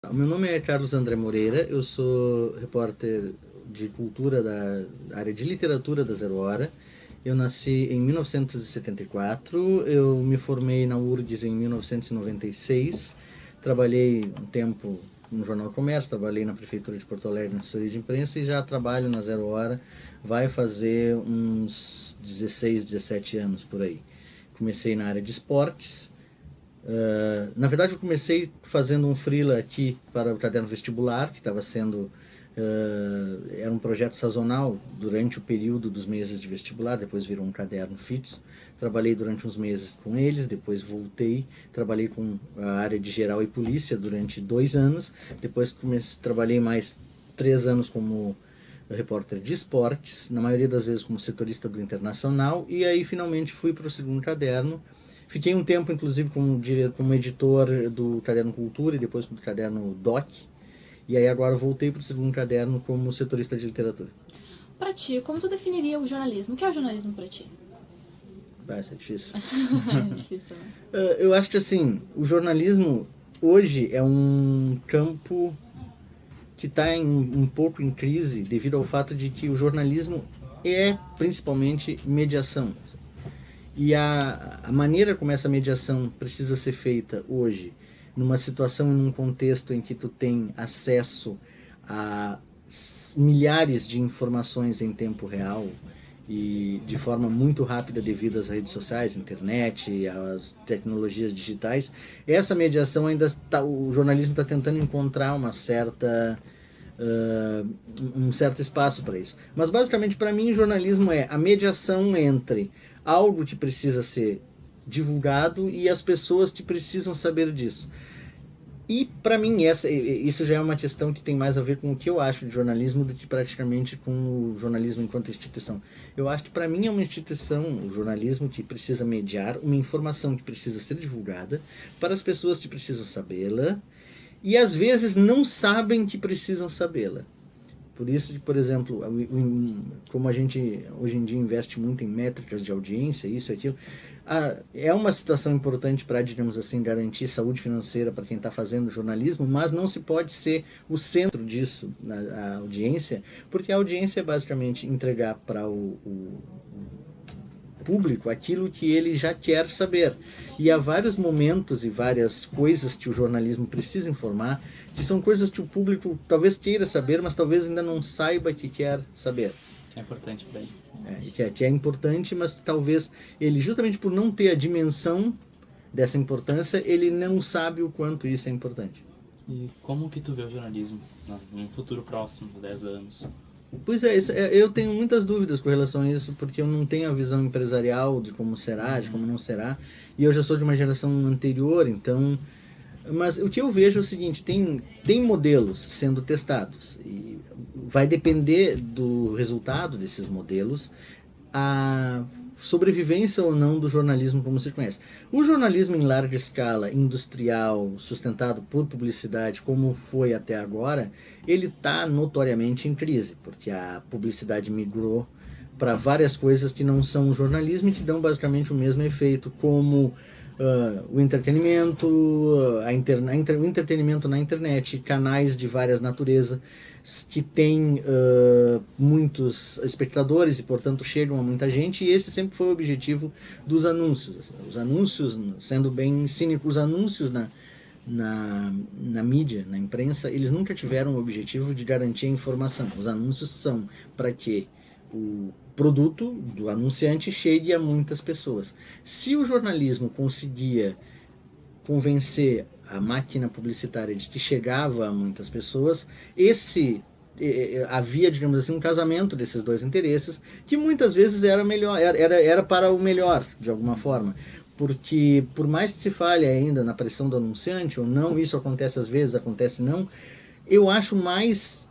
O meu nome é Carlos André Moreira, eu sou repórter de cultura da área de literatura da Zero Hora. Eu nasci em 1974, eu me formei na URGS em 1996, trabalhei um tempo no Jornal do Comércio, trabalhei na Prefeitura de Porto Alegre na assessoria de imprensa e já trabalho na Zero Hora, vai fazer uns 16, 17 anos por aí. Comecei na área de esportes. Na verdade, eu comecei fazendo um freela aqui para o Caderno Vestibular, que estava sendo... era um projeto sazonal durante o período dos meses de vestibular, depois virou um caderno fixo. Trabalhei durante uns meses com eles, depois voltei, trabalhei com a área de geral e polícia durante 2 anos, depois trabalhei mais 3 anos como repórter de esportes, na maioria das vezes como setorista do Internacional, e aí finalmente fui para o segundo caderno. Fiquei um tempo, inclusive, como editor do Caderno Cultura e depois do Caderno Doc. E aí agora voltei para o segundo caderno como setorista de literatura. Para ti, como tu definiria o jornalismo? O que é o jornalismo para ti? Isso é difícil. É difícil, né? Eu acho que assim, o jornalismo hoje é um campo que está um pouco em crise devido ao fato de que o jornalismo é principalmente mediação. E a maneira como essa mediação precisa ser feita hoje, numa situação, num contexto em que tu tem acesso a milhares de informações em tempo real e de forma muito rápida devido às redes sociais, internet, às tecnologias digitais, essa mediação ainda está, o jornalismo está tentando encontrar uma certa um certo espaço para isso. Mas basicamente para mim jornalismo é a mediação entre algo que precisa ser divulgado e as pessoas que precisam saber disso. E para mim isso já é uma questão que tem mais a ver com o que eu acho de jornalismo do que praticamente com o jornalismo enquanto instituição. Eu acho que para mim é uma instituição, o jornalismo, que precisa mediar uma informação que precisa ser divulgada para as pessoas que precisam sabê-la e às vezes não sabem que precisam sabê-la. Por isso, por exemplo, como a gente hoje em dia investe muito em métricas de audiência, isso e aquilo, é uma situação importante para, digamos assim, garantir saúde financeira para quem está fazendo jornalismo, mas não se pode ser o centro disso, a audiência, porque a audiência é basicamente entregar para o público aquilo que ele já quer saber. E há vários momentos e várias coisas que o jornalismo precisa informar, que são coisas que o público talvez queira saber, mas talvez ainda não saiba que quer saber. Que é importante para ele. Que é importante, mas talvez ele, justamente por não ter a dimensão dessa importância, ele não sabe o quanto isso é importante. E como que tu vê o jornalismo num futuro próximo, 10 anos? Pois é, eu tenho muitas dúvidas com relação a isso, porque eu não tenho a visão empresarial de como será, de como não será, e eu já sou de uma geração anterior, então... Mas o que eu vejo é o seguinte, tem modelos sendo testados, e vai depender do resultado desses modelos, a sobrevivência ou não do jornalismo como se conhece. O jornalismo em larga escala, industrial, sustentado por publicidade, como foi até agora, ele está notoriamente em crise, porque a publicidade migrou para várias coisas que não são o jornalismo e que dão basicamente o mesmo efeito, como o entretenimento, o entretenimento na internet, canais de várias naturezas que têm muitos espectadores e, portanto, chegam a muita gente, e esse sempre foi o objetivo dos anúncios. Os anúncios, sendo bem cínicos, os anúncios na mídia, na imprensa, eles nunca tiveram o objetivo de garantir a informação. Os anúncios são para que o produto do anunciante chegue a muitas pessoas. Se o jornalismo conseguia convencer a máquina publicitária de que chegava a muitas pessoas, havia, digamos assim, um casamento desses dois interesses, que muitas vezes era melhor, era para o melhor, de alguma forma. Porque, por mais que se fale ainda na pressão do anunciante, ou não, isso acontece às vezes, acontece não, eu acho mais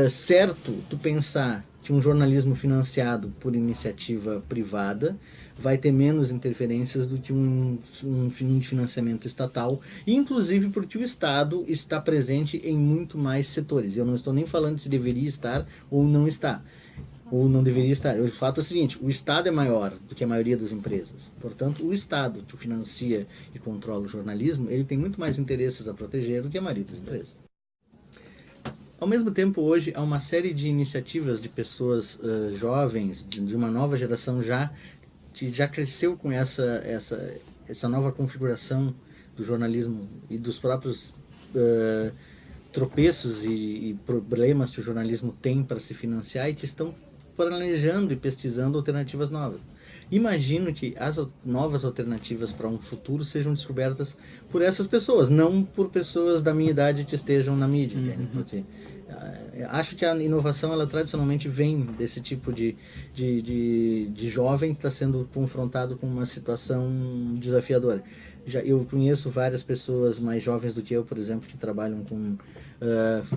certo tu pensar que um jornalismo financiado por iniciativa privada vai ter menos interferências do que um de financiamento estatal, inclusive porque o Estado está presente em muito mais setores. Eu não estou nem falando se deveria estar ou não está, ou não deveria estar. O fato é o seguinte, o Estado é maior do que a maioria das empresas. Portanto, o Estado que financia e controla o jornalismo, ele tem muito mais interesses a proteger do que a maioria das empresas. Ao mesmo tempo, hoje, há uma série de iniciativas de pessoas jovens, de uma nova geração que já cresceu com essa nova configuração do jornalismo e dos próprios tropeços e problemas que o jornalismo tem para se financiar e que estão planejando e pesquisando alternativas novas. Imagino que as novas alternativas para um futuro sejam descobertas por essas pessoas, não por pessoas da minha idade que estejam na mídia. Porque acho que a inovação, ela tradicionalmente vem desse tipo de jovem que está sendo confrontado com uma situação desafiadora. Eu conheço várias pessoas mais jovens do que eu, por exemplo, que trabalham com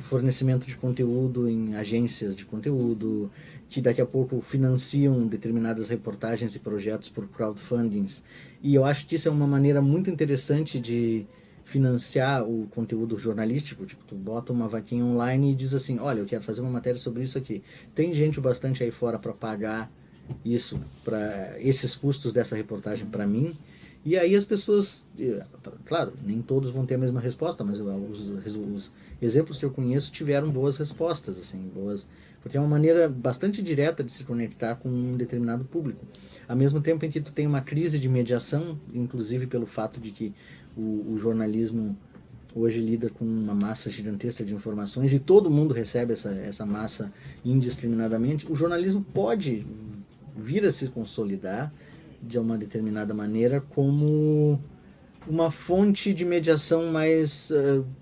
fornecimento de conteúdo em agências de conteúdo, que daqui a pouco financiam determinadas reportagens e projetos por crowdfundings. E eu acho que isso é uma maneira muito interessante de financiar o conteúdo jornalístico. Tipo, tu bota uma vaquinha online e diz assim, olha, eu quero fazer uma matéria sobre isso aqui. Tem gente bastante aí fora para pagar isso, para esses custos dessa reportagem para mim. E aí as pessoas, claro, nem todos vão ter a mesma resposta, mas os exemplos que eu conheço tiveram boas respostas, assim, porque é uma maneira bastante direta de se conectar com um determinado público. Ao mesmo tempo em que tu tem uma crise de mediação, inclusive pelo fato de que o jornalismo hoje lida com uma massa gigantesca de informações e todo mundo recebe essa massa indiscriminadamente, o jornalismo pode vir a se consolidar de uma determinada maneira como uma fonte de mediação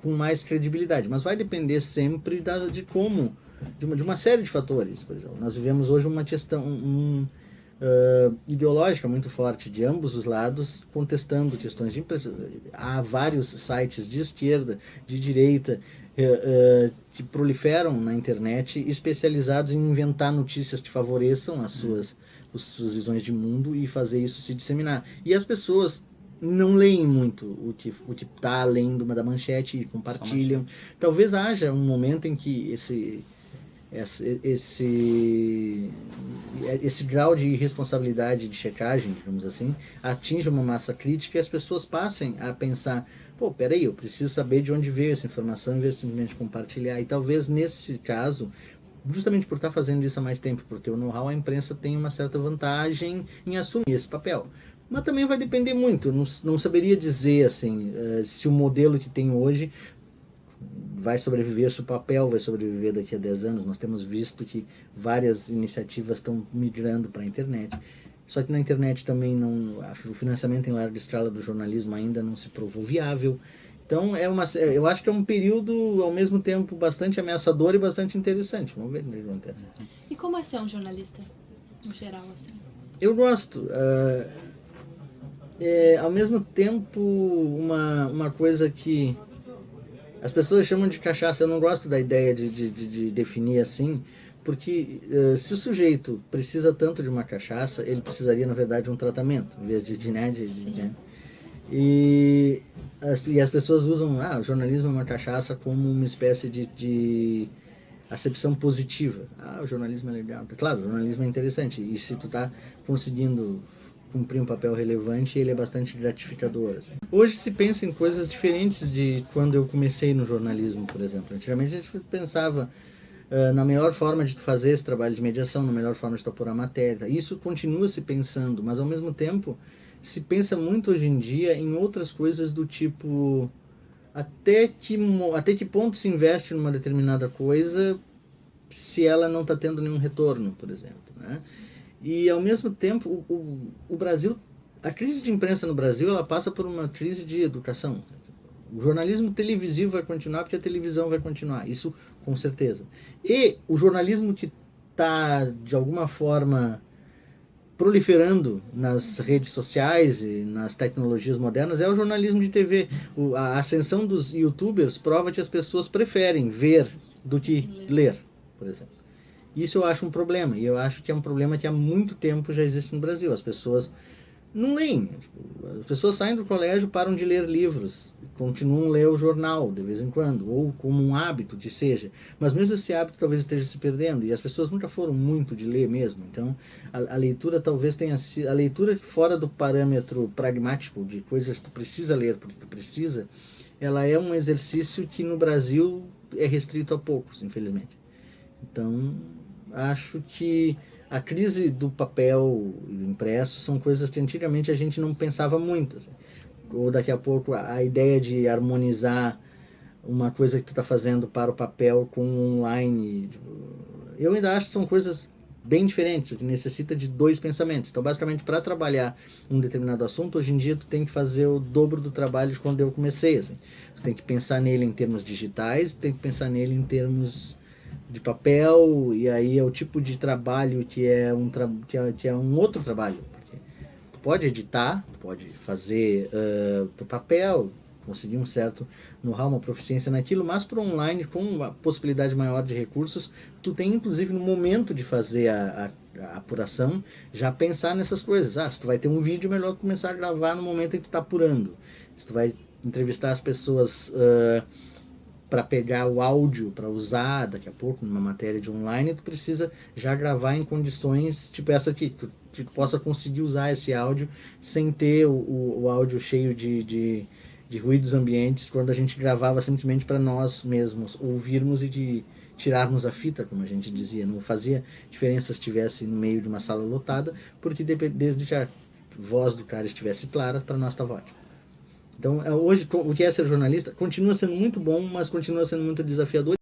com mais credibilidade, mas vai depender sempre de uma série de fatores. Por exemplo, nós vivemos hoje uma questão ideológica muito forte de ambos os lados, contestando questões de impressão. Há vários sites de esquerda, de direita, que proliferam na internet, especializados em inventar notícias que favoreçam as suas visões de mundo e fazer isso se disseminar. E as pessoas não leem muito o que está além da manchete e compartilham. Talvez haja um momento em que esse grau de responsabilidade de checagem, digamos assim, atinja uma massa crítica e as pessoas passem a pensar, pô, peraí, eu preciso saber de onde veio essa informação em vez de simplesmente compartilhar. E talvez nesse caso, justamente por estar fazendo isso há mais tempo, por ter o know-how, a imprensa tem uma certa vantagem em assumir esse papel. Mas também vai depender muito, não saberia dizer assim, se o modelo que tem hoje vai sobreviver, se o papel vai sobreviver daqui a 10 anos. Nós temos visto que várias iniciativas estão migrando para a internet. Só que na internet também o financiamento em larga escala do jornalismo ainda não se provou viável. Então eu acho que é um período ao mesmo tempo bastante ameaçador e bastante interessante. Vamos ver o que acontece. E como é ser um jornalista, no geral, assim? Eu gosto. Ao mesmo tempo, uma coisa que as pessoas chamam de cachaça. Eu não gosto da ideia de definir assim, porque se o sujeito precisa tanto de uma cachaça, ele precisaria, na verdade, de um tratamento, em vez de E as pessoas usam o jornalismo é uma cachaça como uma espécie de acepção positiva. O jornalismo é legal. Claro, o jornalismo é interessante, e se tu está conseguindo cumprir um papel relevante, ele é bastante gratificador. Assim. Hoje se pensa em coisas diferentes de quando eu comecei no jornalismo, por exemplo. Antigamente a gente pensava na melhor forma de tu fazer esse trabalho de mediação, na melhor forma de tu apor a matéria. Isso continua se pensando, mas ao mesmo tempo se pensa muito hoje em dia em outras coisas do tipo até que ponto se investe numa determinada coisa se ela não está tendo nenhum retorno, por exemplo, né? E ao mesmo tempo o Brasil, a crise de imprensa no Brasil, ela passa por uma crise de educação. O jornalismo televisivo vai continuar porque a televisão vai continuar, isso com certeza. E o jornalismo que está de alguma forma proliferando nas redes sociais e nas tecnologias modernas é o jornalismo de TV. A ascensão dos youtubers prova que as pessoas preferem ver do que ler, por exemplo. Isso eu acho um problema, e eu acho que é um problema que há muito tempo já existe no Brasil. As pessoas não leem. As pessoas saem do colégio, param de ler livros, continuam a ler o jornal de vez em quando, ou como um hábito que seja. Mas mesmo esse hábito talvez esteja se perdendo, e as pessoas nunca foram muito de ler mesmo. Então a leitura talvez tenha sido... A leitura fora do parâmetro pragmático de coisas que tu precisa ler porque tu precisa, ela é um exercício que no Brasil é restrito a poucos, infelizmente. Então, acho que a crise do papel impresso são coisas que antigamente a gente não pensava muito. Assim. Ou daqui a pouco a ideia de harmonizar uma coisa que tu está fazendo para o papel com o online. Eu ainda acho que são coisas bem diferentes, que necessita de dois pensamentos. Então, basicamente, para trabalhar um determinado assunto, hoje em dia tu tem que fazer o dobro do trabalho de quando eu comecei. Assim. Tu tem que pensar nele em termos digitais, tem que pensar nele em termos de papel, e aí é o tipo de trabalho que é um outro trabalho. Porque tu pode editar, tu pode fazer do papel, conseguir um certo know-how, uma proficiência naquilo, mas para online, com uma possibilidade maior de recursos, tu tem inclusive no momento de fazer a apuração, já pensar nessas coisas. Se tu vai ter um vídeo, melhor começar a gravar no momento em que tu está apurando. Se tu vai entrevistar as pessoas para pegar o áudio para usar daqui a pouco numa matéria de online, tu precisa já gravar em condições tipo essa aqui, que tu possa conseguir usar esse áudio sem ter o áudio cheio de ruídos ambientes, quando a gente gravava simplesmente para nós mesmos ouvirmos e de tirarmos a fita, como a gente dizia. Não fazia diferença se estivesse no meio de uma sala lotada, porque desde que a voz do cara estivesse clara, para nós estava ótimo. Então, hoje, o que é ser jornalista continua sendo muito bom, mas continua sendo muito desafiador.